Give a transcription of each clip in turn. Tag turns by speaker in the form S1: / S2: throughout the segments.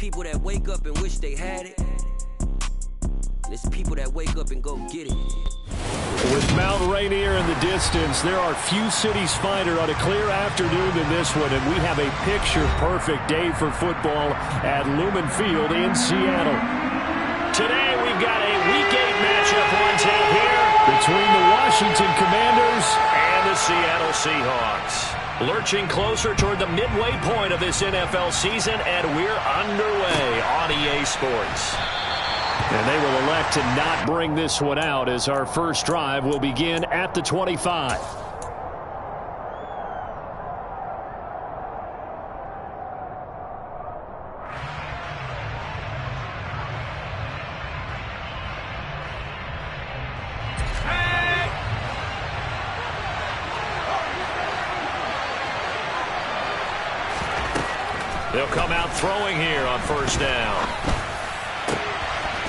S1: people that wake up and wish they had it. And it's people that wake up and go get it.
S2: With Mount Rainier in the distance, there are few cities finer on a clear afternoon than this one, and we have a picture-perfect day for football at Lumen Field in Seattle. Today, we've got a Week 8 matchup on tap here between the Washington Commanders and the Seattle Seahawks. Lurching closer toward the midway point of this NFL season, and we're underway on EA Sports. And they will elect to not bring this one out as our first drive will begin at the 25. They'll come out throwing here on first down.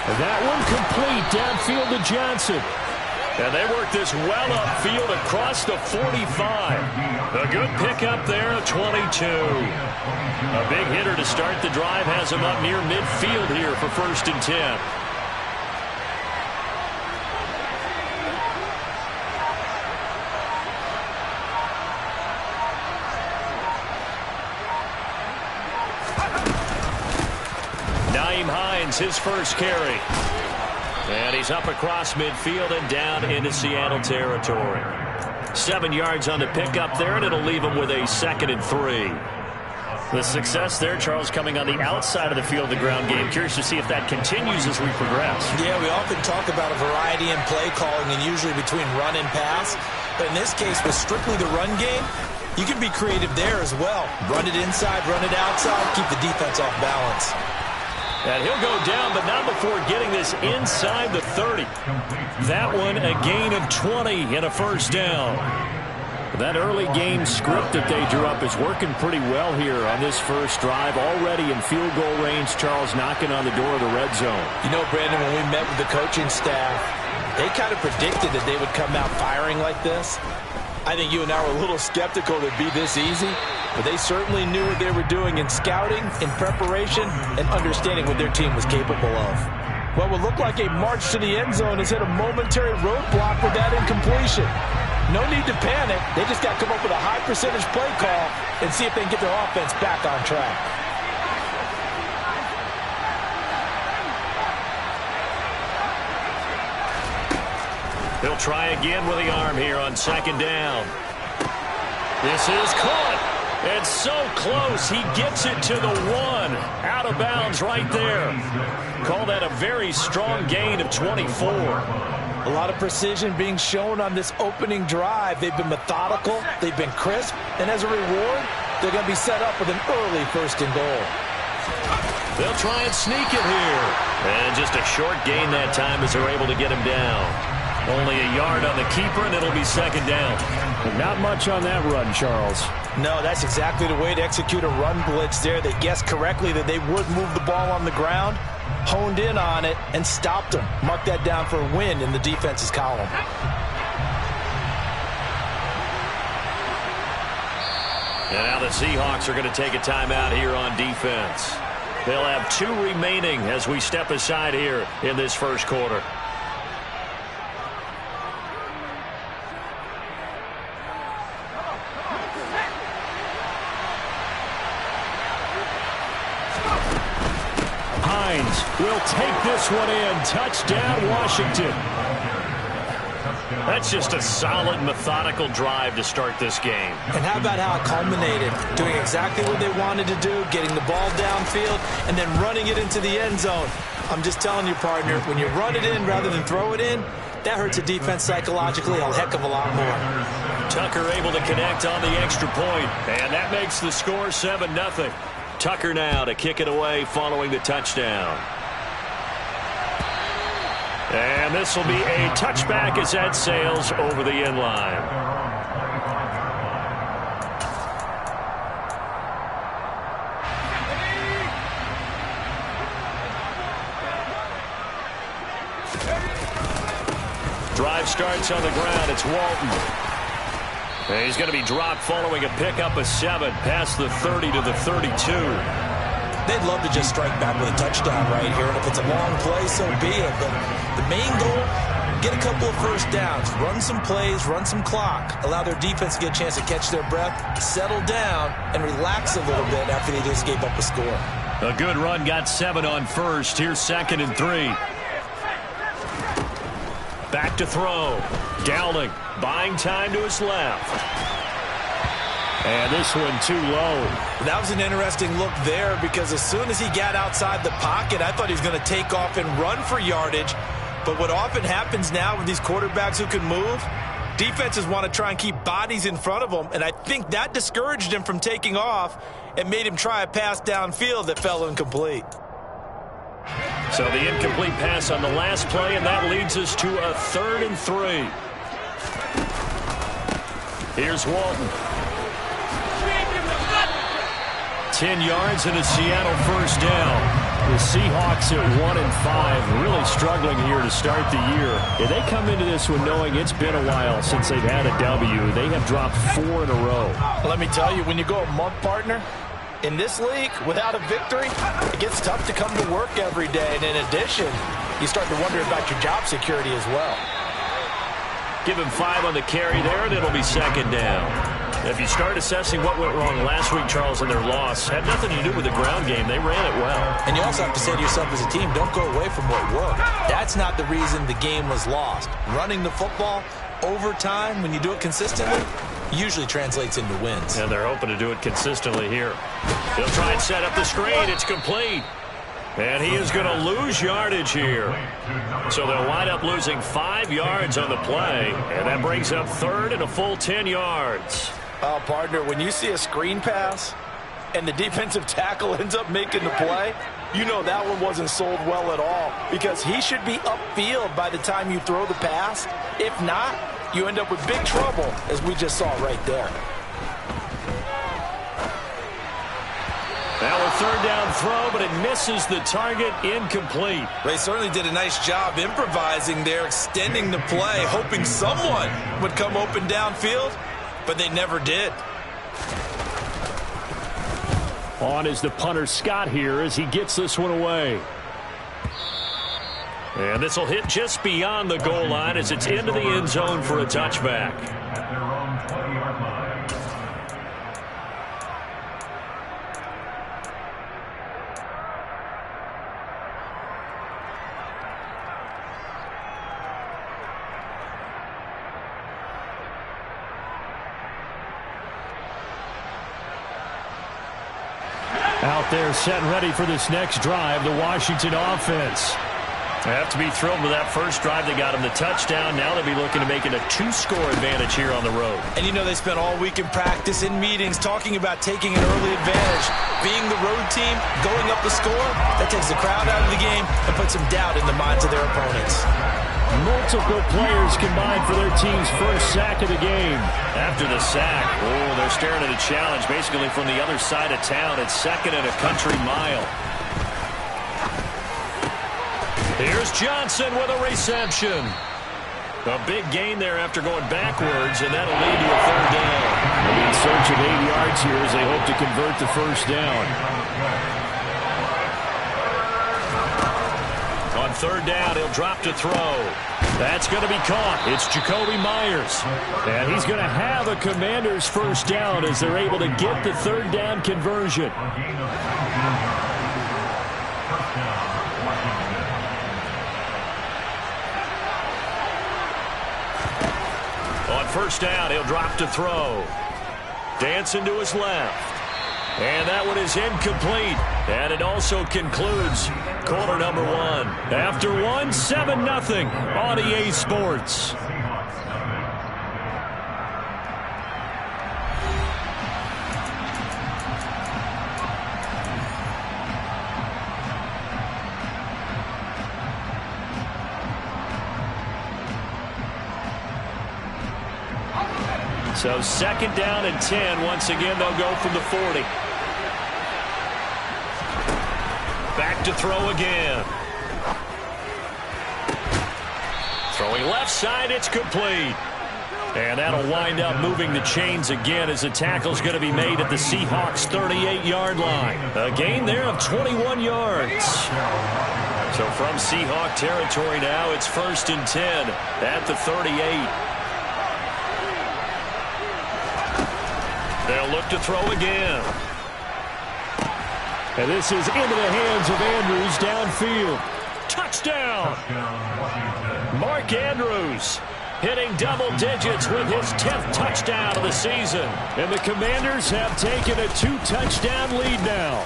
S2: And that one complete downfield to Johnson. And they work this well upfield across the 45. A good pickup there of 22. A big hitter to start the drive has him up near midfield here for 1st and 10. His first carry. And he's up across midfield and down into Seattle territory. 7 yards on the pickup there, and it'll leave him with a 2nd and 3. The success there, Charles, coming on the outside of the field, the ground game. Curious to see if that continues as we progress.
S3: Yeah, we often talk about a variety in play calling and usually between run and pass. But in this case, with strictly the run game, you can be creative there as well. Run it inside, run it outside, keep the defense off balance.
S2: And he'll go down, but not before getting this inside the 30. That one a gain of 20 and a first down. That early game script that they drew up is working pretty well here on this first drive. Already in field goal range, Charles knocking on the door of the red zone.
S3: You know, Brandon, when we met with the coaching staff, they kind of predicted that they would come out firing like this. I think you and I were a little skeptical that it'd be this easy, but they certainly knew what they were doing in scouting, in preparation, and understanding what their team was capable of. What would look like a march to the end zone has hit a momentary roadblock with that incompletion. No need to panic. They just got to come up with a high percentage play call and see if they can get their offense back on track.
S2: He'll try again with the arm here on 2nd down. This is caught. And so close. He gets it to the 1. Out of bounds right there. Call that a very strong gain of 24.
S3: A lot of precision being shown on this opening drive. They've been methodical. They've been crisp. And as a reward, they're going to be set up with an early 1st and goal.
S2: They'll try and sneak it here. And just a short gain that time as they're able to get him down. Only a yard on the keeper, and it'll be 2nd down. Not much on that run, Charles.
S3: No, that's exactly the way to execute a run blitz there. They guessed correctly that they would move the ball on the ground, honed in on it, and stopped them. Mark that down for a win in the defense's column.
S2: And now the Seahawks are going to take a timeout here on defense. They'll have 2 remaining as we step aside here in this first quarter. Will take this one in. Touchdown, Washington. That's just a solid, methodical drive to start this game.
S3: And how about how it culminated? Doing exactly what they wanted to do, getting the ball downfield, and then running it into the end zone. I'm just telling you, partner, when you run it in rather than throw it in, that hurts a defense psychologically a heck of a lot more.
S2: Tucker able to connect on the extra point, and that makes the score 7-0. Tucker now to kick it away following the touchdown. And this will be a touchback as that sails over the end line. Drive starts on the ground. It's Walton. And he's going to be dropped following a pickup of 7 past the 30 to the 32.
S3: They'd love to just strike back with a touchdown right here, and if it's a long play, so be it. But the main goal, get a couple of first downs, run some plays, run some clock, allow their defense to get a chance to catch their breath, settle down, and relax a little bit after they just gave up a score.
S2: A good run got 7 on first. Here's 2nd and 3. Back to throw. Dowling buying time to his left. And this one too low.
S3: That was an interesting look there because as soon as he got outside the pocket, I thought he was going to take off and run for yardage. But what often happens now with these quarterbacks who can move, defenses want to try and keep bodies in front of them, and I think that discouraged him from taking off and made him try a pass downfield that fell incomplete.
S2: So the incomplete pass on the last play, and that leads us to a 3rd and 3. Here's Walton. 10 yards and a Seattle first down. The Seahawks at 1-5, really struggling here to start the year. Yeah, they come into this one knowing it's been a while since they've had a W. They have dropped 4 in a row.
S3: Let me tell you, when you go a month, partner, in this league, without a victory, it gets tough to come to work every day. And in addition, you start to wonder about your job security as well.
S2: Give him 5 on the carry there, and it'll be 2nd down. If you start assessing what went wrong last week, Charles, in their loss, had nothing to do with the ground game. They ran it well.
S3: And you also have to say to yourself as a team, don't go away from what worked. That's not the reason the game was lost. Running the football over time, when you do it consistently, usually translates into wins.
S2: And they're hoping to do it consistently here. He'll try and set up the screen. It's complete. And he is going to lose yardage here. So they'll wind up losing 5 yards on the play. And that brings up 3rd and a full 10 yards.
S3: Oh, partner, when you see a screen pass and the defensive tackle ends up making the play, you know that one wasn't sold well at all because he should be upfield by the time you throw the pass. If not, you end up with big trouble, as we just saw right there.
S2: Now a 3rd down throw, but it misses the target, incomplete.
S3: They certainly did a nice job improvising there, extending the play, hoping someone would come open downfield, but they never did.
S2: On is the punter Scott here as he gets this one away. And this will hit just beyond the goal line as it's into the end zone for a touchback. Out there set and ready for this next drive, the Washington offense. They have to be thrilled with that first drive. They got them the touchdown. Now they'll be looking to make it a 2-score advantage here on the road. And
S3: you know they spent all week in practice, in meetings, talking about taking an early advantage. Being the road team, going up the score, that takes the crowd out of the game and puts some doubt in the minds of their opponents.
S2: Multiple players combined for their team's first sack of the game. After the sack, they're staring at a challenge basically from the other side of town. It's 2nd and a country mile. Here's Johnson with a reception. A big gain there after going backwards, and that'll lead to a 3rd down. They'll be in search of 8 yards here as they hope to convert the first down. On 3rd down, he'll drop to throw. That's going to be caught. It's Jakobi Meyers. And he's going to have a Commander's first down as they're able to get the 3rd down conversion. On 1st down, he'll drop to throw. Dancing to his left. And that one is incomplete. And it also concludes quarter number 1. After 7-0 on EA Sports. So 2nd down and 10. Once again, they'll go from the 40. Back to throw again. Throwing left side, it's complete. And that'll wind up moving the chains again as the tackle's going to be made at the Seahawks' 38-yard line. A gain there of 21 yards. So from Seahawk territory now, it's 1st and 10 at the 38. They'll look to throw again. And this is into the hands of Andrews downfield. Touchdown! Mark Andrews hitting double digits with his 10th touchdown of the season. And the Commanders have taken a 2-touchdown lead now.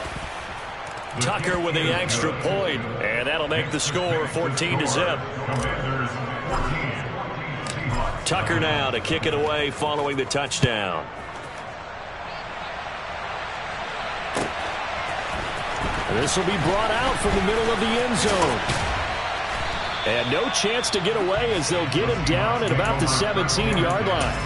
S2: Tucker with the extra point, and that'll make the score 14-0. Tucker now to kick it away following the touchdown. This will be brought out from the middle of the end zone. And no chance to get away as they'll get him down at about the 17-yard line.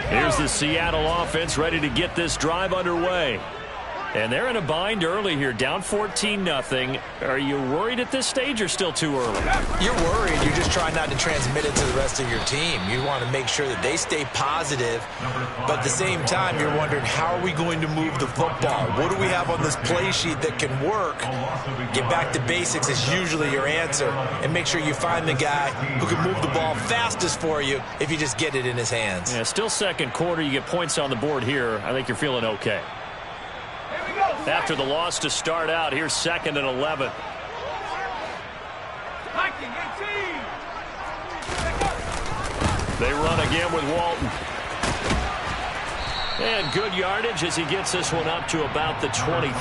S2: Here's the Seattle offense ready to get this drive underway. And they're in a bind early here, down 14-0. Are you worried at this stage or still too early?
S3: You're worried. You're just trying not to transmit it to the rest of your team. You want to make sure that they stay positive, but at the same time, you're wondering, how are we going to move the football? What do we have on this play sheet that can work? Get back to basics is usually your answer, and make sure you find the guy who can move the ball fastest for you if you just get it in his hands.
S2: Yeah, still second quarter. You get points on the board here. I think you're feeling okay. After the loss to start out, here's 2nd and 11. They run again with Walton. And good yardage as he gets this one up to about the 23.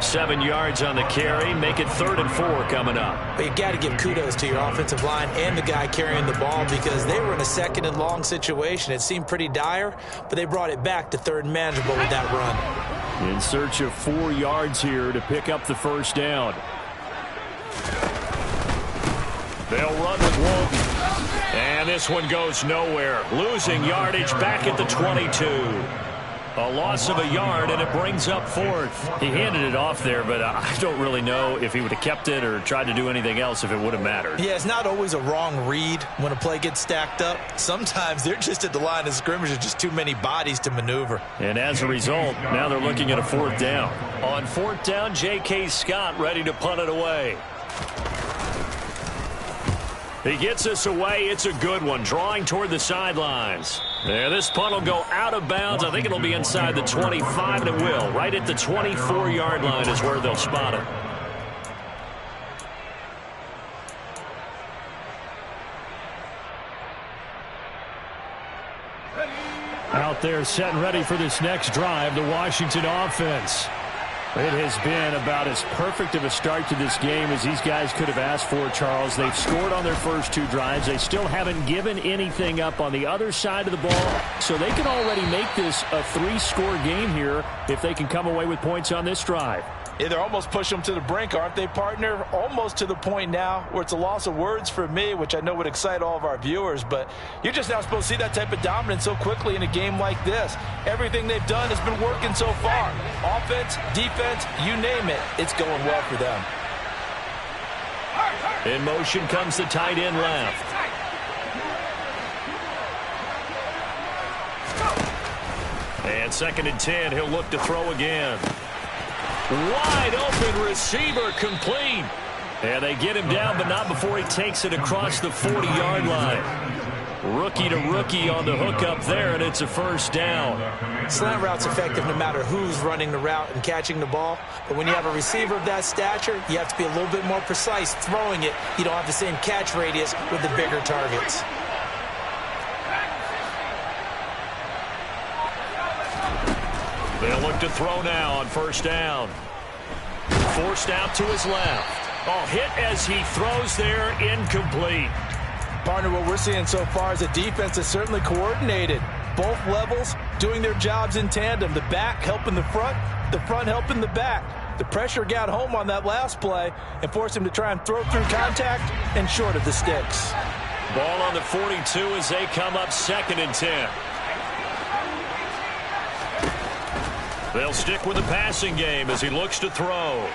S2: 7 yards on the carry. Make it 3rd and 4 coming up.
S3: But you got to give kudos to your offensive line and the guy carrying the ball, because they were in a 2nd and long situation. It seemed pretty dire, but they brought it back to 3rd and manageable with that run.
S2: In search of 4 yards here to pick up the first down. They'll run with Walton. And this one goes nowhere. Losing yardage back at the 22. A loss of a yard, and it brings up 4th. He handed it off there, but I don't really know if he would have kept it or tried to do anything else if it would have mattered.
S3: Yeah, it's not always a wrong read when a play gets stacked up. Sometimes they're just at the line of scrimmage. There's just too many bodies to maneuver.
S2: And as a result, now they're looking at a 4th down. On 4th down, J.K. Scott ready to punt it away. He gets this away. It's a good one, drawing toward the sidelines. Yeah, this punt will go out of bounds. I think it'll be inside the 25, and it will. Right at the 24-yard line is where they'll spot it. Out there set and ready for this next drive, the Washington offense. It has been about as perfect of a start to this game as these guys could have asked for, Charles. They've scored on their first 2 drives. They still haven't given anything up on the other side of the ball, so they can already make this a 3-score game here if they can come away with points on this drive.
S3: Yeah, they're almost pushing them to the brink, aren't they, partner? Almost to the point now where it's a loss of words for me, which I know would excite all of our viewers, but you're just now supposed to see that type of dominance so quickly in a game like this. Everything they've done has been working so far. Offense, defense, you name it, it's going well for them.
S2: In motion comes the tight end left. And 2nd and 10, he'll look to throw again. Wide open receiver, complete. And they get him down, but not before he takes it across the 40-yard line. Rookie to rookie on the hook up there, and it's a 1st down.
S3: Slant route's effective no matter who's running the route and catching the ball. But when you have a receiver of that stature, you have to be a little bit more precise throwing it. You don't have the same catch radius with the bigger targets.
S2: They'll look to throw now on 1st down. Forced out to his left. Oh, hit as he throws there, incomplete.
S3: Partner, what we're seeing so far is a defense that's certainly coordinated. Both levels doing their jobs in tandem. The back helping the front helping the back. The pressure got home on that last play and forced him to try and throw through contact and short of the sticks.
S2: Ball on the 42 as they come up 2nd and 10. They'll stick with the passing game as he looks to throw.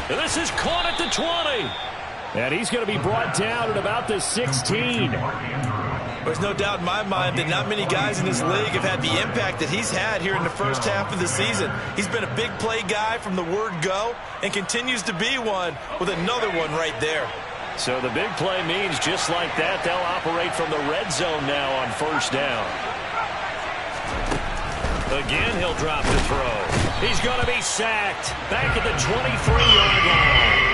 S2: And this is caught at the 20. And he's going to be brought down at about the 16.
S3: There's no doubt in my mind that not many guys in this league have had the impact that he's had here in the first half of the season. He's been a big play guy from the word go and continues to be one with another one right there.
S2: So the big play means just like that, they'll operate from the red zone now on first down. Again, he'll drop the throw. He's going to be sacked back at the 23-yard line.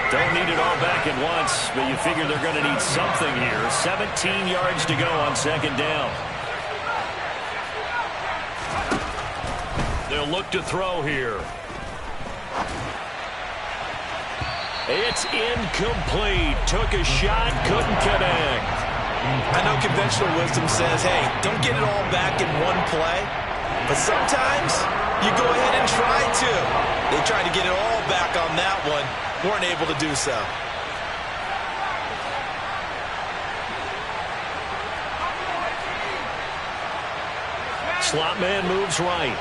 S2: Don't need it all back at once, but you figure they're going to need something here. 17 yards to go on second down. They'll look to throw here. It's incomplete. Took a shot, couldn't connect.
S3: I know conventional wisdom says, hey, don't get it all back in one play. But sometimes you go ahead and try to. They tried to get it all back on that one. Weren't able to do so.
S2: Slot man moves right.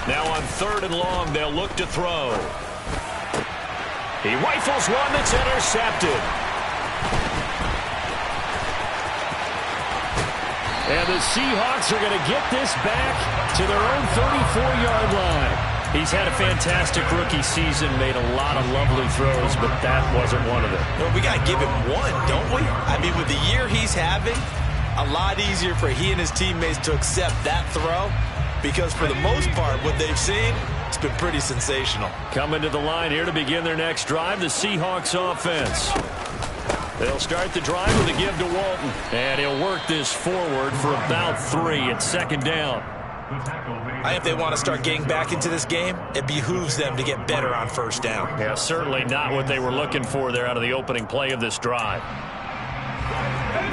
S2: Now on 3rd and long, they'll look to throw. He rifles one that's intercepted. And the Seahawks are going to get this back to their own 34-yard line. He's had a fantastic rookie season, made a lot of lovely throws, but that wasn't one of them.
S3: Well, we got to give him one, don't we? I mean, with the year he's having, a lot easier for he and his teammates to accept that throw because for the most part, what they've seen, it's been pretty sensational.
S2: Coming to the line here to begin their next drive, the Seahawks offense. They'll start the drive with a give to Walton, and he'll work this forward for about 3 at second down.
S3: If they want to start getting back into this game, it behooves them to get better on first down.
S2: Yeah, certainly not what they were looking for there out of the opening play of this drive.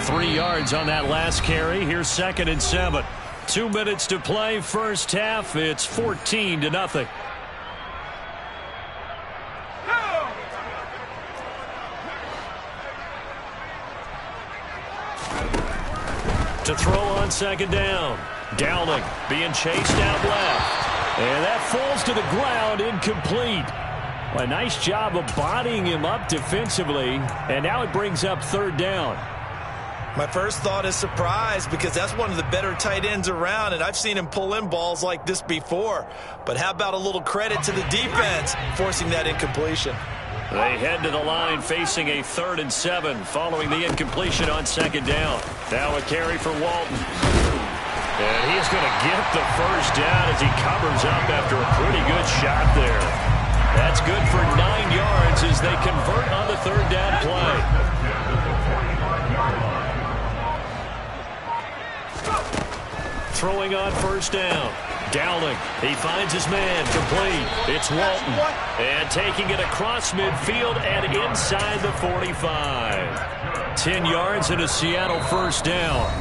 S2: 3 yards on that last carry. Here's 2nd and 7. 2 minutes to play first half. It's 14-0. To throw on second down. Dowling being chased out left. And that falls to the ground, incomplete. A nice job of bodying him up defensively. And now it brings up 3rd down.
S3: My first thought is surprise because that's one of the better tight ends around, and I've seen him pull in balls like this before. But how about a little credit to the defense forcing that incompletion?
S2: They head to the line facing a 3rd and 7 following the incompletion on second down. Now a carry for Walton. And he's going to get the first down as he covers up after a pretty good shot there. That's good for 9 yards as they convert on the 3rd down play. Throwing on first down. Dowling, he finds his man, complete. It's Walton. And taking it across midfield and inside the 45. 10 yards and a Seattle first down.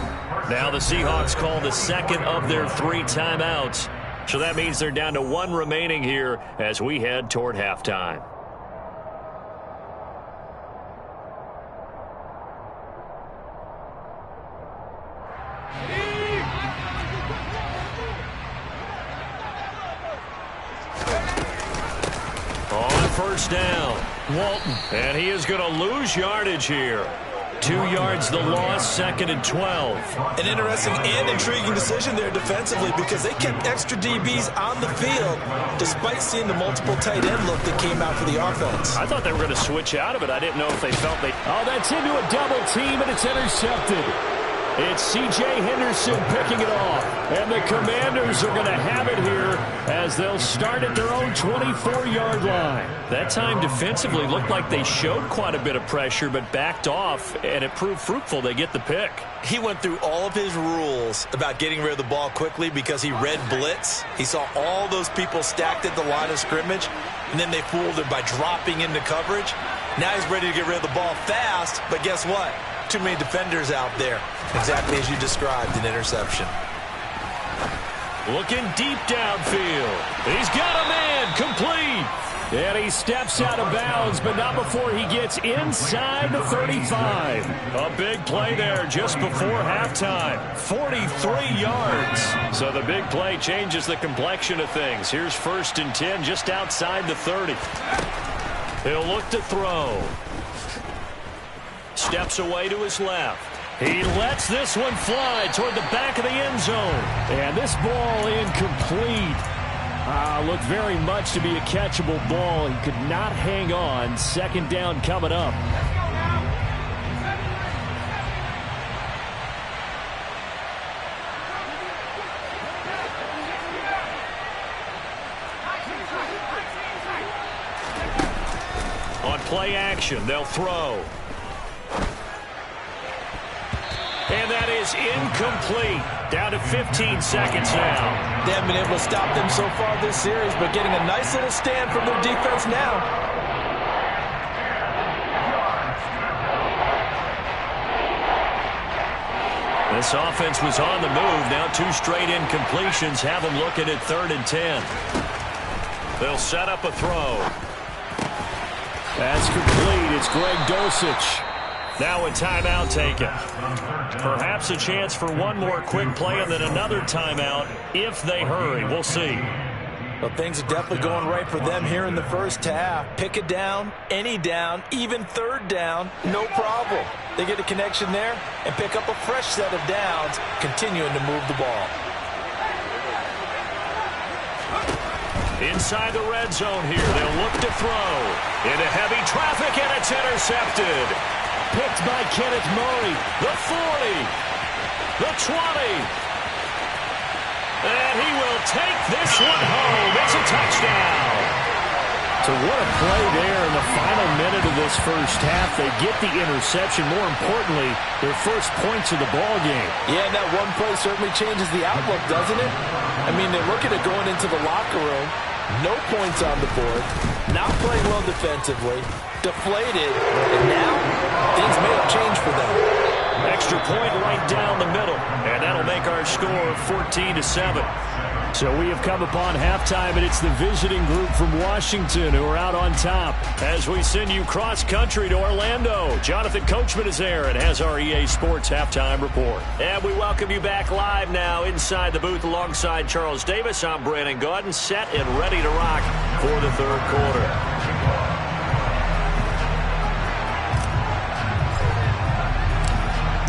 S2: Now the Seahawks call the 2nd of their 3 timeouts. So that means they're down to 1 remaining here as we head toward halftime. On first down, Walton. And he is going to lose yardage here. 2 yards the loss, 2nd and 12.
S3: An interesting and intriguing decision there defensively because they kept extra DBs on the field despite seeing the multiple tight end look that came out for the offense.
S2: I thought they were going to switch out of it. I didn't know if they felt they... Oh, that's into a double team, and it's intercepted. It's C.J. Henderson picking it off. And the Commanders are going to have it here as they'll start at their own 24-yard line. That time defensively looked like they showed quite a bit of pressure but backed off, and it proved fruitful. They get the pick.
S3: He went through all of his rules about getting rid of the ball quickly because he read blitz. He saw all those people stacked at the line of scrimmage, and then they fooled him by dropping into coverage. Now he's ready to get rid of the ball fast, but guess what? Too many defenders out there. Exactly as you described, an interception.
S2: Looking deep downfield. He's got a man, complete. And he steps out of bounds, but not before he gets inside the 35. A big play there just before halftime. 43 yards. So the big play changes the complexion of things. Here's 1st and 10 just outside the 30. He'll look to throw. Steps away to his left. He lets this one fly toward the back of the end zone. And this ball incomplete. Looked very much to be a catchable ball. He could not hang on. 2nd down coming up. On play action, they'll throw. And that is incomplete. Down to 15 seconds now.
S3: They haven't been able to stop them so far this series, but getting a nice little stand from their defense now.
S2: This offense was on the move. Now 2 straight incompletions have them looking at 3rd and 10. They'll set up a throw. That's complete. It's Greg Dulcich. Now a timeout taken. Perhaps a chance for one more quick play and then another timeout if they hurry. We'll see.
S3: Well, things are definitely going right for them here in the first half. Pick a down, any down, even 3rd down, no problem. They get a connection there and pick up a fresh set of downs, continuing to move the ball.
S2: Inside the red zone here, they'll look to throw. Into heavy traffic, and it's intercepted. Picked by Kenneth Murray. The 40. The 20. And he will take this one home. It's a touchdown. So what a play there in the final minute of this first half. They get the interception. More importantly, their first points of the ball game.
S3: Yeah, and that one play certainly changes the outlook, doesn't it? I mean, they're looking at going into the locker room. No points on the board. Not playing well defensively. Deflated. And now, things may have changed for them.
S2: Extra point right down the middle. And that'll make our score 14-7. So we have come upon halftime, and it's the visiting group from Washington who are out on top. As we send you cross-country to Orlando, Jonathan Coachman is there and has our EA Sports halftime report. And we welcome you back live now inside the booth alongside Charles Davis. I'm Brandon Gaudin, set and ready to rock for the 3rd quarter.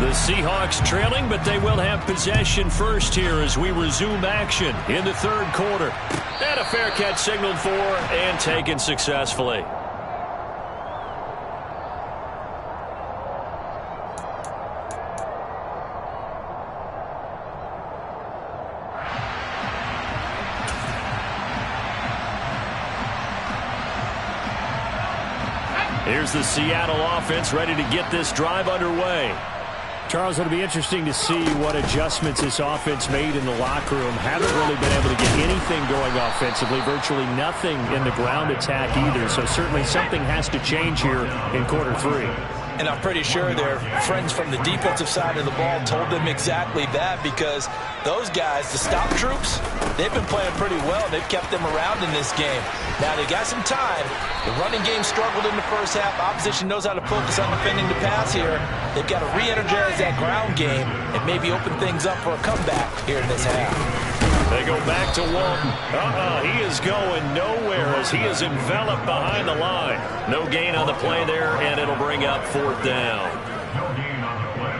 S2: The Seahawks trailing, but they will have possession first here as we resume action in the 3rd quarter. And a fair catch signaled for and taken successfully. Here's the Seattle offense ready to get this drive underway. Charles, it'll be interesting to see what adjustments this offense made in the locker room. Haven't really been able to get anything going offensively, virtually nothing in the ground attack either. So certainly something has to change here in quarter 3.
S3: And I'm pretty sure their friends from the defensive side of the ball told them exactly that, because those guys, the stop troops, they've been playing pretty well. They've kept them around in this game. Now they got some time. The running game struggled in the first half. Opposition knows how to focus on defending the pass here. They've got to re-energize that ground game and maybe open things up for a comeback here in this half.
S2: They go back to Walton. He is going nowhere as he is enveloped behind the line. No gain on the play there, and it'll bring up 4th down.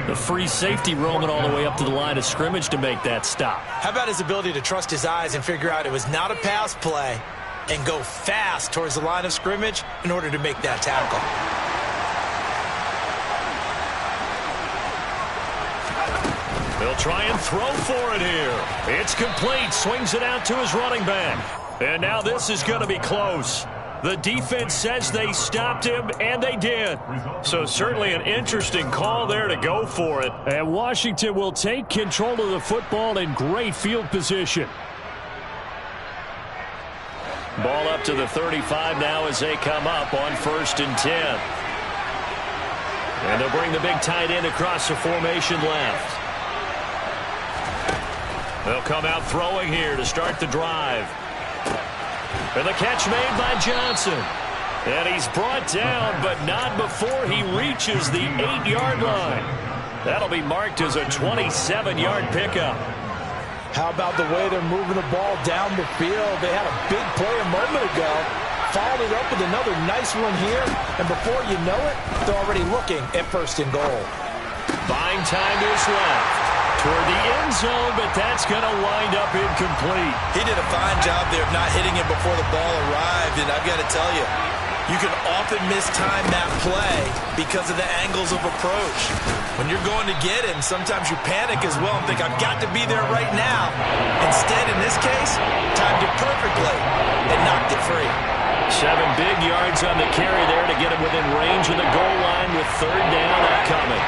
S2: The free safety roaming all the way up to the line of scrimmage to make that stop.
S3: How about his ability to trust his eyes and figure out it was not a pass play and go fast towards the line of scrimmage in order to make that tackle?
S2: They'll try and throw for it here. It's complete. Swings it out to his running back. And now this is going to be close. The defense says they stopped him, and they did. So certainly an interesting call there to go for it. And Washington will take control of the football in great field position. Ball up to the 35 now as they come up on 1st and 10. And they'll bring the big tight end across the formation left. They'll come out throwing here to start the drive. And the catch made by Johnson. And he's brought down, but not before he reaches the 8-yard line. That'll be marked as a 27-yard pickup.
S3: How about the way they're moving the ball down the field? They had a big play a moment ago. Followed it up with another nice one here. And before you know it, they're already looking at 1st and goal.
S2: Buying time is left toward the end zone, but that's going to wind up incomplete.
S3: He did a fine job there of not hitting it before the ball arrived. And I've got to tell you, you can often mistime that play because of the angles of approach. When you're going to get him, sometimes you panic as well and think, I've got to be there right now. Instead, in this case, timed it perfectly and knocked it free.
S2: 7 big yards on the carry there to get him within range of the goal line with 3rd down upcoming.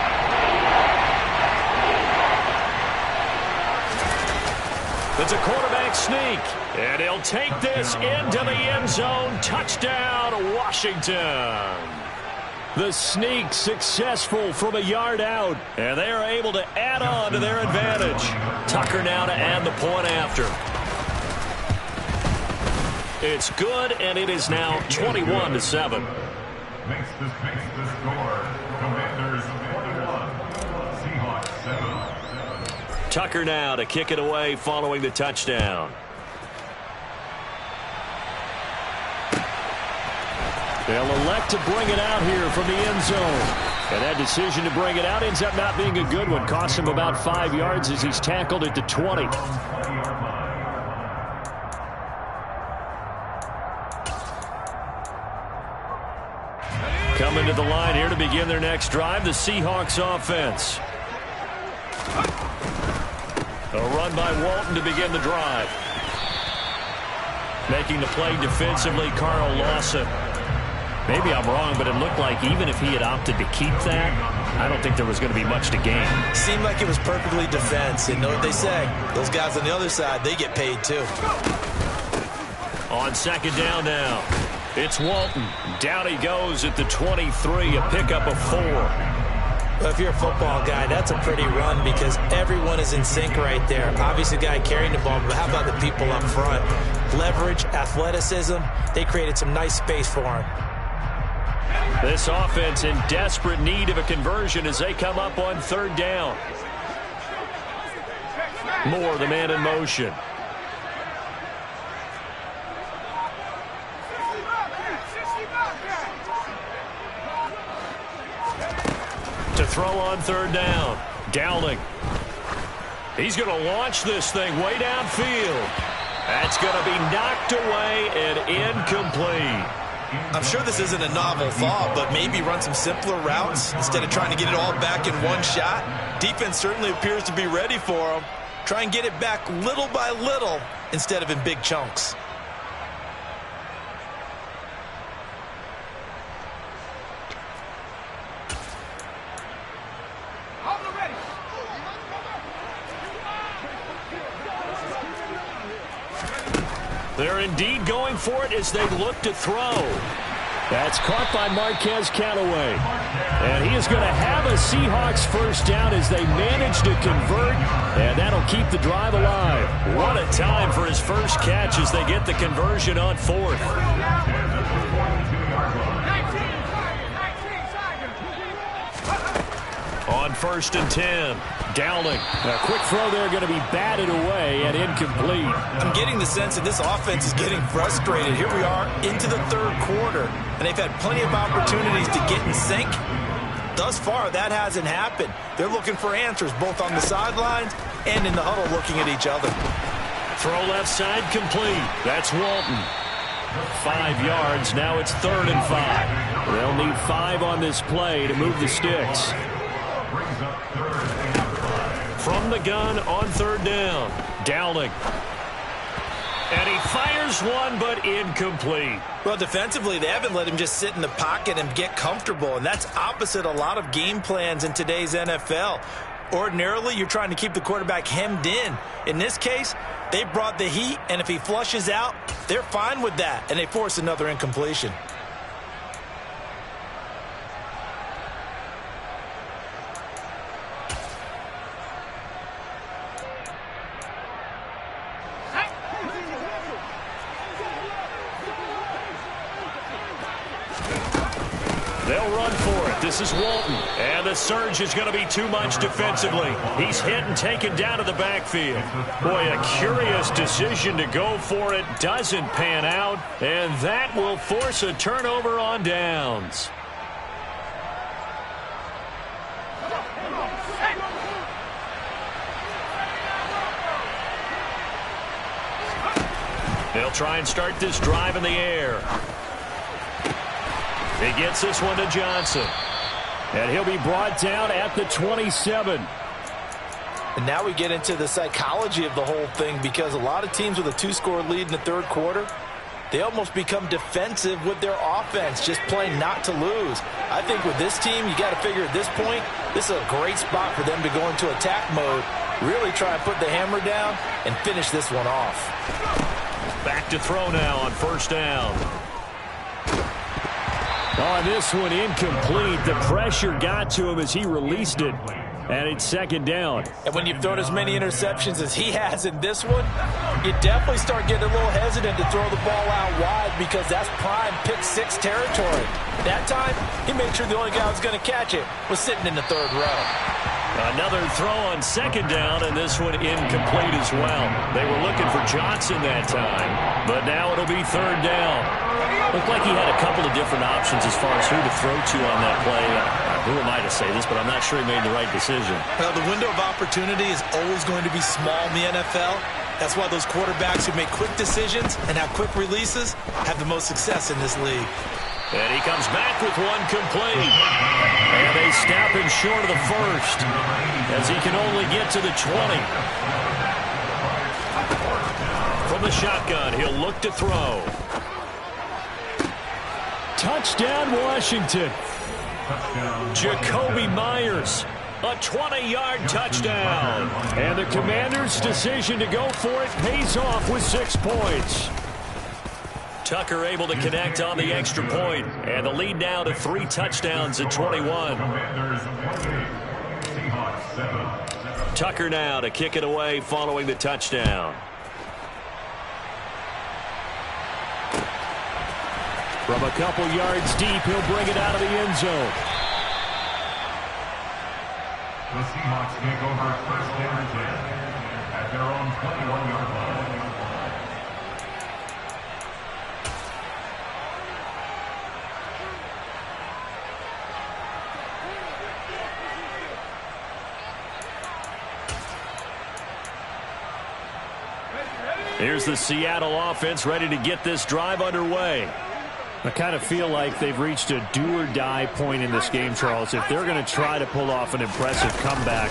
S2: It's a quarterback sneak, and he'll take this into the end zone. Touchdown, Washington. The sneak successful from a yard out, and they are able to add on to their advantage. Tucker now to add the point after. It's good, and it is now 21-7.
S4: Makes the score. Commanders 21, Seahawks 7.
S2: Tucker now to kick it away following the touchdown. They'll elect to bring it out here from the end zone. And that decision to bring it out ends up not being a good one. Costs him about 5 yards as he's tackled at the 20. Coming to the line here to begin their next drive, the Seahawks offense. A run by Walton to begin the drive. Making the play defensively, Carl Lawson. Maybe I'm wrong, but it looked like even if he had opted to keep that, I don't think there was going to be much to gain.
S3: Seemed like it was perfectly defense. And know what they say, those guys on the other side, they get paid too.
S2: On 2nd down now, it's Walton. Down he goes at the 23, a pickup of 4.
S3: Well, if you're a football guy, that's a pretty run because everyone is in sync right there. Obviously, the guy carrying the ball, but how about the people up front? Leverage, athleticism, they created some nice space for him.
S2: This offense in desperate need of a conversion as they come up on 3rd down. Moore, the man in motion. To throw on 3rd down. Dowling. He's going to launch this thing way downfield. That's going to be knocked away and incomplete.
S3: I'm sure this isn't a novel thought, but maybe run some simpler routes instead of trying to get it all back in one shot. Defense certainly appears to be ready for him. Try and get it back little by little instead of in big chunks.
S2: They're indeed going for it as they look to throw. That's caught by Marquez Callaway. And he is going to have a Seahawks 1st down as they manage to convert, and that'll keep the drive alive. What a time for his first catch as they get the conversion on 4th. On 1st and 10, Dowling. A quick throw there going to be batted away and incomplete.
S3: I'm getting the sense that this offense is getting frustrated. Here we are into the 3rd quarter, and they've had plenty of opportunities to get in sync. Thus far, that hasn't happened. They're looking for answers both on the sidelines and in the huddle looking at each other.
S2: Throw left side complete. That's Walton. 5 yards. Now it's 3rd and 5. They'll need 5 on this play to move the sticks. From the gun on 3rd down, Dowling. And he fires one, but incomplete.
S3: Well, defensively, they haven't let him just sit in the pocket and get comfortable, and that's opposite a lot of game plans in today's NFL. Ordinarily, you're trying to keep the quarterback hemmed in. In this case, they brought the heat, and if he flushes out, they're fine with that, and they force another incompletion.
S2: This is Walton, and the surge is going to be too much defensively. He's hit and taken down to the backfield. Boy, a curious decision to go for it. Doesn't pan out, and that will force a turnover on downs. They'll try and start this drive in the air. He gets this one to Johnson. And he'll be brought down at the 27.
S3: And now we get into the psychology of the whole thing, because a lot of teams with a 2-score lead in the third quarter, they almost become defensive with their offense, just playing not to lose. I think with this team, you got to figure at this point, this is a great spot for them to go into attack mode, really try and put the hammer down and finish this one off.
S2: Back to throw now on first down. On this one, incomplete. The pressure got to him as he released it. And it's second down.
S3: And when you've thrown as many interceptions as he has in this one, you definitely start getting a little hesitant to throw the ball out wide, because that's prime pick six territory. That time, he made sure the only guy who was going to catch it was sitting in the third row.
S2: Another throw on second down, and this one incomplete as well. They were looking for Johnson that time, but now it'll be third down. Looked like he had a couple of different options as far as who to throw to on that play. Who am I to say this, but I'm not sure he made the right decision.
S3: Well, the window of opportunity is always going to be small in the NFL. That's why those quarterbacks who make quick decisions and have quick releases have the most success in this league.
S2: And he comes back with one complete. And they snap him short of the first, as he can only get to the 20. From the shotgun, he'll look to throw. Touchdown, Washington. Jacoby Myers, a 20-yard touchdown. And the Commanders' decision to go for it pays off with 6 points. Tucker able to connect on the extra point, and the lead now to 3 touchdowns at 21. Tucker now to kick it away following the touchdown. From a couple yards deep, he'll bring it out of the end zone.
S4: The Seahawks take over first and 10 at their own 21-yard line.
S2: Here's the Seattle offense ready to get this drive underway. I kind of feel like they've reached a do-or-die point in this game, Charles. If they're going to try to pull off an impressive comeback,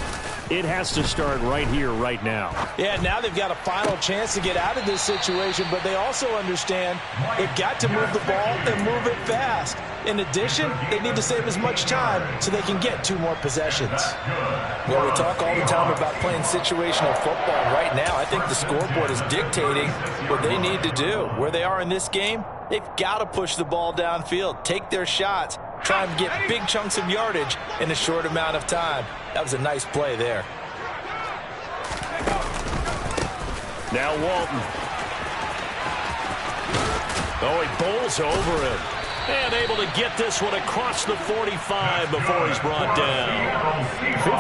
S2: it has to start right here, right now.
S3: Yeah, now they've got a final chance to get out of this situation, but they also understand they've got to move the ball and move it fast. In addition, they need to save as much time so they can get 2 more possessions. Well, we talk all the time about playing situational football. Right now, I think the scoreboard is dictating what they need to do. Where they are in this game, they've got to push the ball downfield, take their shots, try and get big chunks of yardage in a short amount of time. That was a nice play there.
S2: Now Walton. Oh, he bowls over it. And able to get this one across the 45 before he's brought down.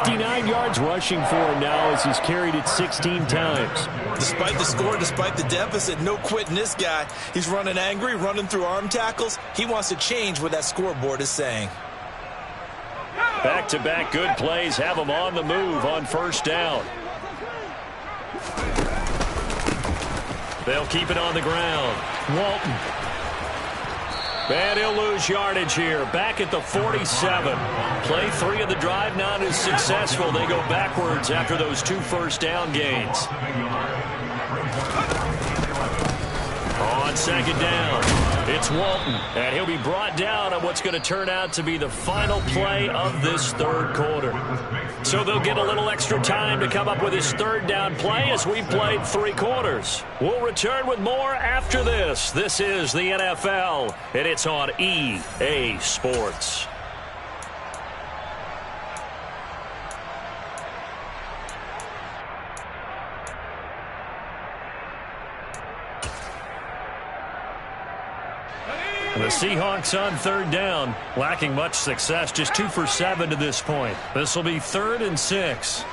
S2: 59 yards rushing for him now as he's carried it 16 times.
S3: Despite the score, despite the deficit, no quitting this guy. He's running angry, running through arm tackles. He wants to change what that scoreboard is saying.
S2: Back-to-back good plays have him on the move on first down. They'll keep it on the ground. Walton. And he'll lose yardage here. Back at the 47. Play 3 of the drive not as successful. They go backwards after those 2 first down gains. On second down, it's Walton. And he'll be brought down on what's going to turn out to be the final play of this third quarter. So they'll get a little extra time to come up with his third down play as we played 3 quarters. We'll return with more after this. This is the NFL, and it's on EA Sports. The Seahawks on third down, lacking much success, just 2 for 7 to this point. This will be 3rd and 6.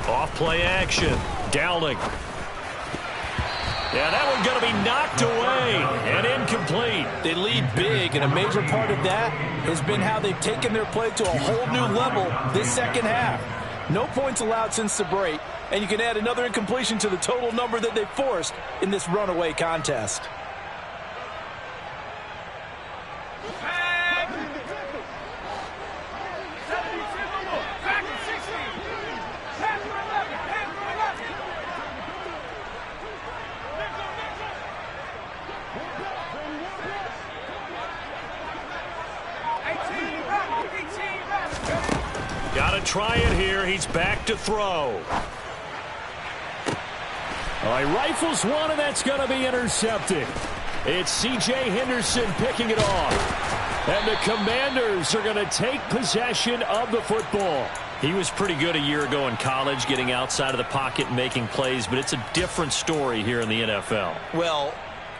S2: Off play action. Dowling. Yeah, that one's going to be knocked away and incomplete.
S3: They lead big, and a major part of that has been how they've taken their play to a whole new level this second half. No points allowed since the break, and you can add another incompletion to the total number that they forced in this runaway contest.
S2: Got to try it here. He's back to throw. All right, rifles one, and that's going to be intercepted. It's C.J. Henderson picking it off. And the Commanders are going to take possession of the football. He was pretty good a year ago in college, getting outside of the pocket and making plays, but it's a different story here in the NFL.
S3: Well,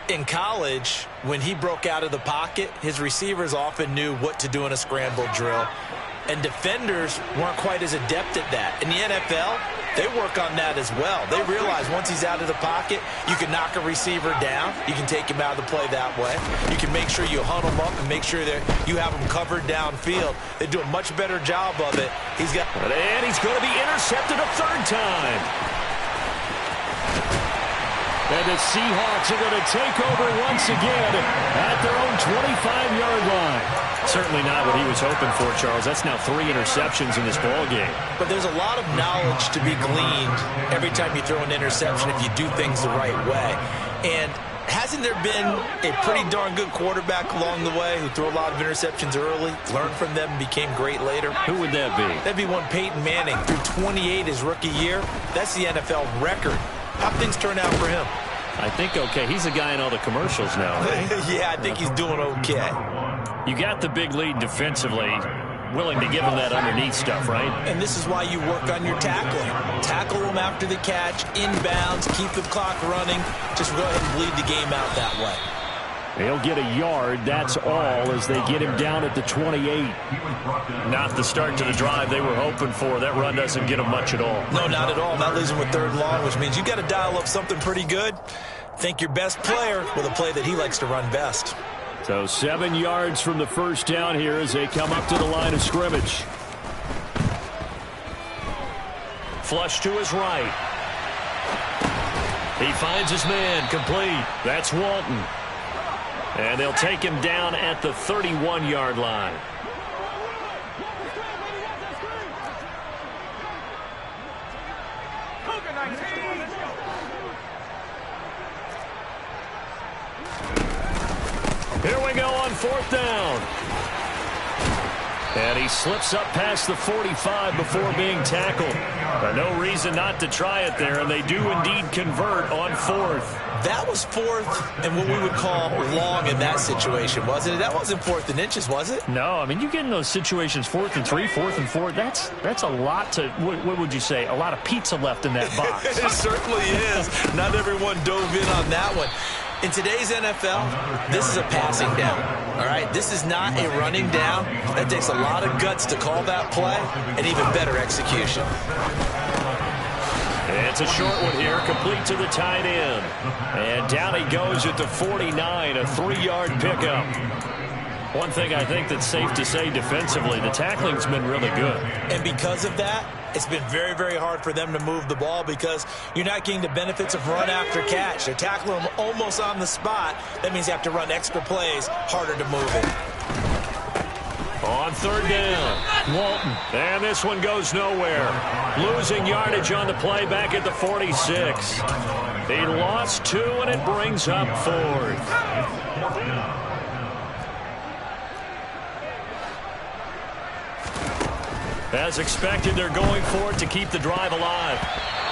S3: in college, when he broke out of the pocket, his receivers often knew what to do in a scramble drill. And defenders weren't quite as adept at that. In the NFL, they work on that as well. They realize once he's out of the pocket, you can knock a receiver down. You can take him out of the play that way. You can make sure you hunt him up and make sure that you have him covered downfield. They do a much better job of it. And
S2: he's going to be intercepted a 3rd time. And the Seahawks are going to take over once again at their own 25-yard line. Certainly not what he was hoping for, Charles. That's now 3 interceptions in this ball game.
S3: But there's a lot of knowledge to be gleaned every time you throw an interception if you do things the right way. And hasn't there been a pretty darn good quarterback along the way who threw a lot of interceptions early, learned from them, and became great later?
S2: Who would that be?
S3: That'd be one Peyton Manning. Threw 28 his rookie year. That's the NFL record. How'd things turn out for him?
S2: I think okay. He's a guy in all the commercials now, right?
S3: Yeah, I think he's doing okay.
S2: You got the big lead defensively, willing to give him that underneath stuff, right?
S3: And this is why you work on your tackling. Tackle him after the catch, inbounds, keep the clock running. Just go ahead and bleed the game out that way.
S2: He'll get a yard, that's all, as they get him down at the 28. Not the start to the drive they were hoping for. That run doesn't get him much at all.
S3: No, not at all. That leaves him with 3rd long, which means you've got to dial up something pretty good. Think your best player with a play that he likes to run best.
S2: So 7 yards from the first down here as they come up to the line of scrimmage. Flush to his right. He finds his man, complete. That's Walton. And they'll take him down at the 31-yard line. Here we go on 4th down. And he slips up past the 45 before being tackled. No reason not to try it there, and they do indeed convert on 4th.
S3: That was 4th and what we would call long in that situation, wasn't it? That wasn't 4th and inches, was it?
S2: No, I mean, you get in those situations 4th and 3, 4th and 4. That's a lot to, what would you say, a lot of pizza left in that box.
S3: It certainly is. Not everyone dove in on that one. In today's NFL, this is a passing down, all right? This is not a running down. That takes a lot of guts to call that play and even better execution.
S2: It's a short one here, complete to the tight end. And down he goes at the 49, a 3-yard pickup. One thing I think that's safe to say defensively, the tackling's been really good.
S3: And because of that, it's been very, very hard for them to move the ball because you're not getting the benefits of run after catch. They're tackling them almost on the spot. That means you have to run extra plays, harder to move it.
S2: On 3rd down, Walton. And this one goes nowhere. Losing yardage on the play back at the 46. He lost 2, and it brings up 4th. As expected, they're going for it to keep the drive alive.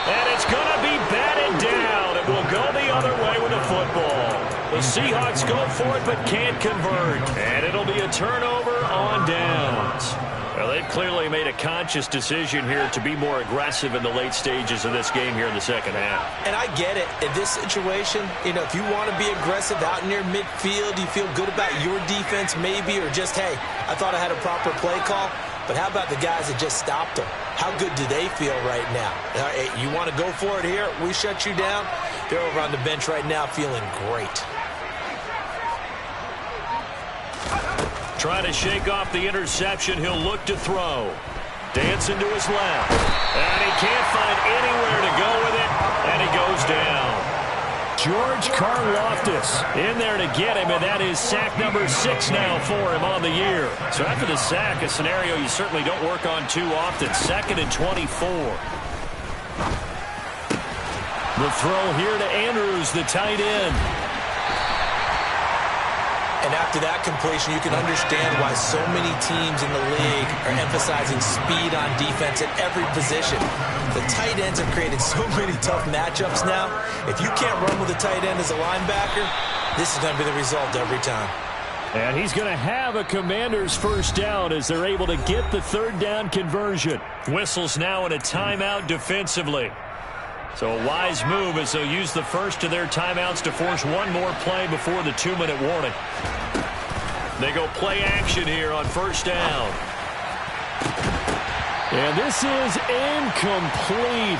S2: And it's going to be batted down. It will go the other way with the football. The Seahawks go for it but can't convert. And it'll be a turnover on downs. Well, they've clearly made a conscious decision here to be more aggressive in the late stages of this game here in the second half.
S3: And I get it. In this situation, you know, if you want to be aggressive out near midfield, you feel good about your defense maybe, or just, hey, I thought I had a proper play call. But how about the guys that just stopped them? How good do they feel right now? You want to go for it here? We shut you down? They're over on the bench right now feeling great.
S2: Trying to shake off the interception. He'll look to throw. Dancing to his left. And he can't find anywhere to go with it. And he goes down. George Karlaftis in there to get him, and that is sack number 6 now for him on the year. So after the sack, a scenario you certainly don't work on too often. 2nd and 24. The throw here to Andrews, the tight end.
S3: And after that completion, you can understand why so many teams in the league are emphasizing speed on defense at every position. The tight ends have created so many tough matchups now. If you can't run with a tight end as a linebacker, this is going to be the result every time.
S2: And he's going to have a Commanders first down as they're able to get the 3rd down conversion. Whistles now in a timeout defensively. So a wise move as they'll use the first of their timeouts to force one more play before the 2-minute warning. They go play action here on first down. And this is incomplete.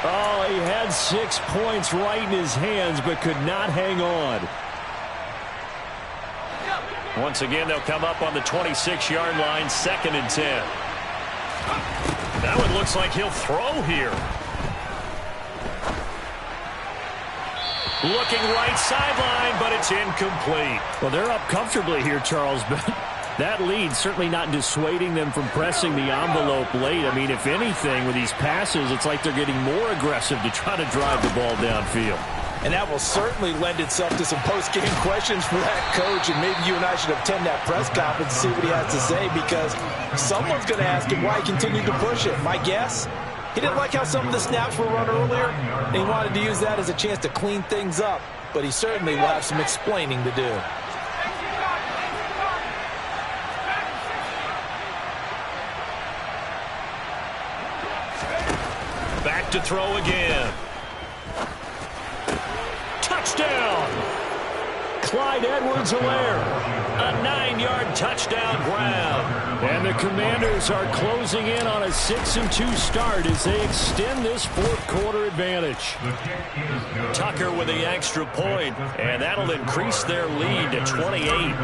S2: Oh, he had 6 points right in his hands but could not hang on. Once again, they'll come up on the 26-yard line, 2nd and 10. That one looks like he'll throw here. Looking right sideline, but it's incomplete. Well, they're up comfortably here, Charles, but that lead certainly not dissuading them from pressing the envelope late. I mean, if anything, with these passes, it's like they're getting more aggressive to try to drive the ball downfield.
S3: And that will certainly lend itself to some post-game questions for that coach, and maybe you and I should attend that press conference to see what he has to say, because someone's going to ask him why he continued to push it. My guess? He didn't like how some of the snaps were run earlier, and he wanted to use that as a chance to clean things up. But he certainly will have some explaining to do.
S2: Back to throw again. Touchdown! Clyde Edwards-Helaire. A 9-yard touchdown grab. And the Commanders are closing in on a 6-2 start as they extend this 4th quarter advantage. Tucker with the extra point, and that'll increase their lead to 28.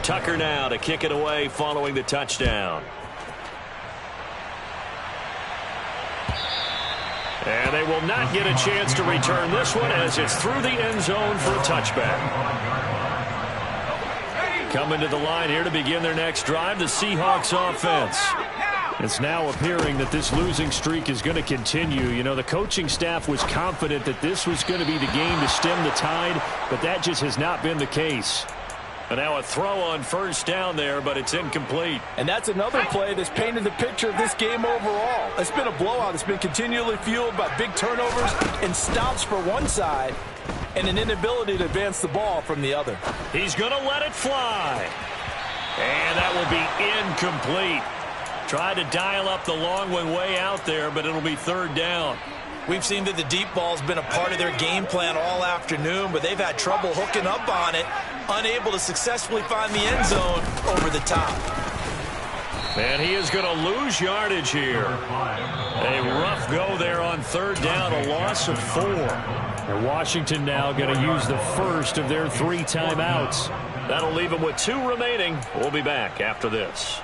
S2: Tucker now to kick it away following the touchdown. And they will not get a chance to return this one as it's through the end zone for a touchback. Coming to the line here to begin their next drive, the Seahawks offense. It's now appearing that this losing streak is going to continue. You know, the coaching staff was confident that this was going to be the game to stem the tide, but that just has not been the case. And now a throw on first down there, but it's incomplete.
S3: And that's another play that's painted the picture of this game overall. It's been a blowout. It's been continually fueled by big turnovers and stops for one side and an inability to advance the ball from the other.
S2: He's going to let it fly. And that will be incomplete. Tried to dial up the long way out there, but it'll be 3rd down.
S3: We've seen that the deep ball's been a part of their game plan all afternoon, but they've had trouble hooking up on it, unable to successfully find the end zone over the top.
S2: And he is going to lose yardage here. A rough go there on 3rd down, a loss of 4. And Washington now going to use the first of their 3 timeouts. That'll leave them with 2 remaining. We'll be back after this.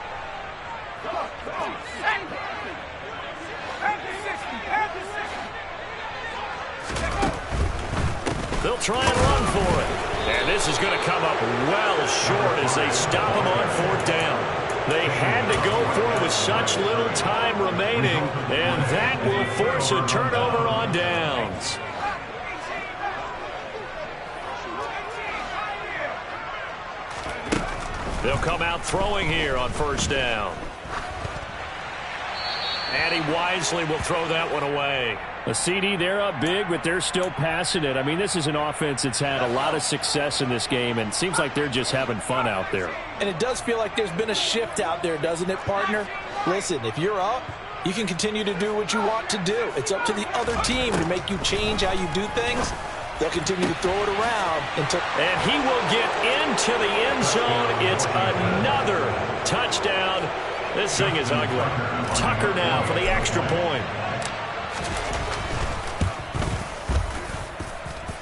S2: They'll try and run for it. And this is going to come up well short as they stop him on 4th down. They had to go for it with such little time remaining, and that will force a turnover on downs. They'll come out throwing here on 1st down. And he wisely will throw that one away. A CD, they're up big, but they're still passing it. I mean, this is an offense that's had a lot of success in this game, and it seems like they're just having fun out there.
S3: And it does feel like there's been a shift out there, doesn't it, partner? Listen, if you're up, you can continue to do what you want to do. It's up to the other team to make you change how you do things. They'll continue to throw it around until...
S2: And he will get into the end zone. It's another touchdown. This thing is ugly. Tucker now for the extra point.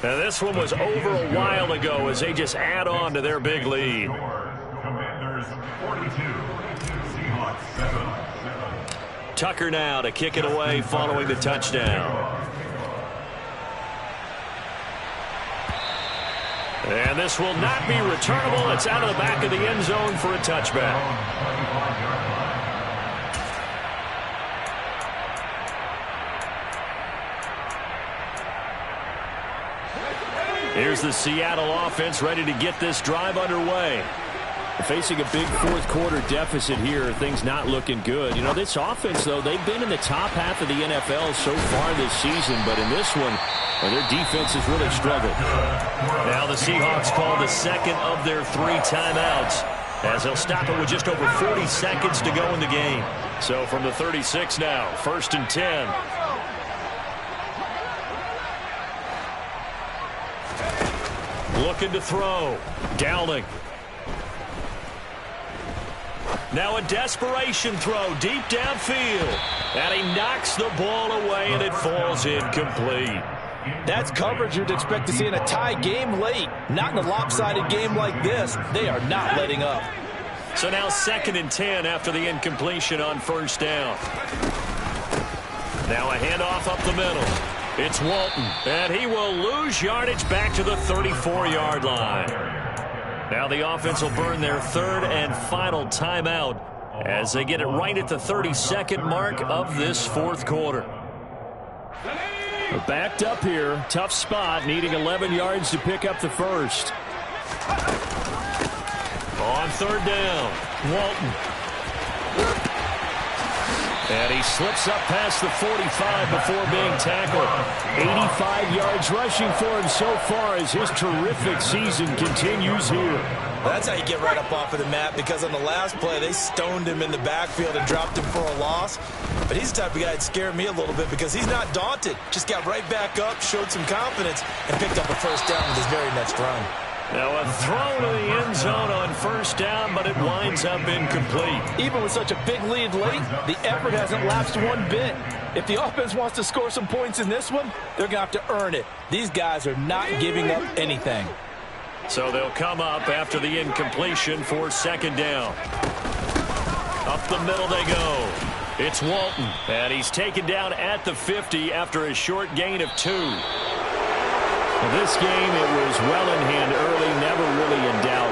S2: Now this one was over a while ago as they just add on to their big lead.
S4: Commanders 42, Seahawks 7.
S2: Tucker now to kick it away following the touchdown. And this will not be returnable. It's out of the back of the end zone for a touchback. Here's the Seattle offense ready to get this drive underway. Facing a big fourth quarter deficit here, things not looking good. You know, this offense, though, they've been in the top half of the NFL so far this season, but in this one, well, their defense has really struggled. Now the Seahawks call the second of their 3 timeouts, as they'll stop it with just over 40 seconds to go in the game. So from the 36 now, 1st and 10. Looking to throw. Downing. Now a desperation throw deep downfield. And he knocks the ball away, and it falls incomplete.
S3: That's coverage you'd expect to see in a tie game late. Not in a lopsided game like this. They are not letting up.
S2: So now 2nd and 10 after the incompletion on 1st down. Now a handoff up the middle. It's Walton, and he will lose yardage back to the 34-yard line. Now the offense will burn their 3rd and final timeout as they get it right at the 32nd mark of this 4th quarter. Backed up here, tough spot, needing 11 yards to pick up the first. On 3rd down, Walton. And he slips up past the 45 before being tackled. 85 yards rushing for him so far as his terrific season continues here.
S3: That's how you get right up off of the mat, because on the last play, they stoned him in the backfield and dropped him for a loss. But he's the type of guy that scared me a little bit because he's not daunted. Just got right back up, showed some confidence, and picked up a 1st down with his very next run.
S2: Now a throw to the end zone on 1st down, but it winds up incomplete.
S3: Even with such a big lead late, the effort hasn't lapsed one bit. If the offense wants to score some points in this one, they're going to have to earn it. These guys are not giving up anything.
S2: So they'll come up after the incompletion for 2nd down. Up the middle they go. It's Walton, and he's taken down at the 50 after a short gain of 2. This game, it was well in hand early, never really in doubt.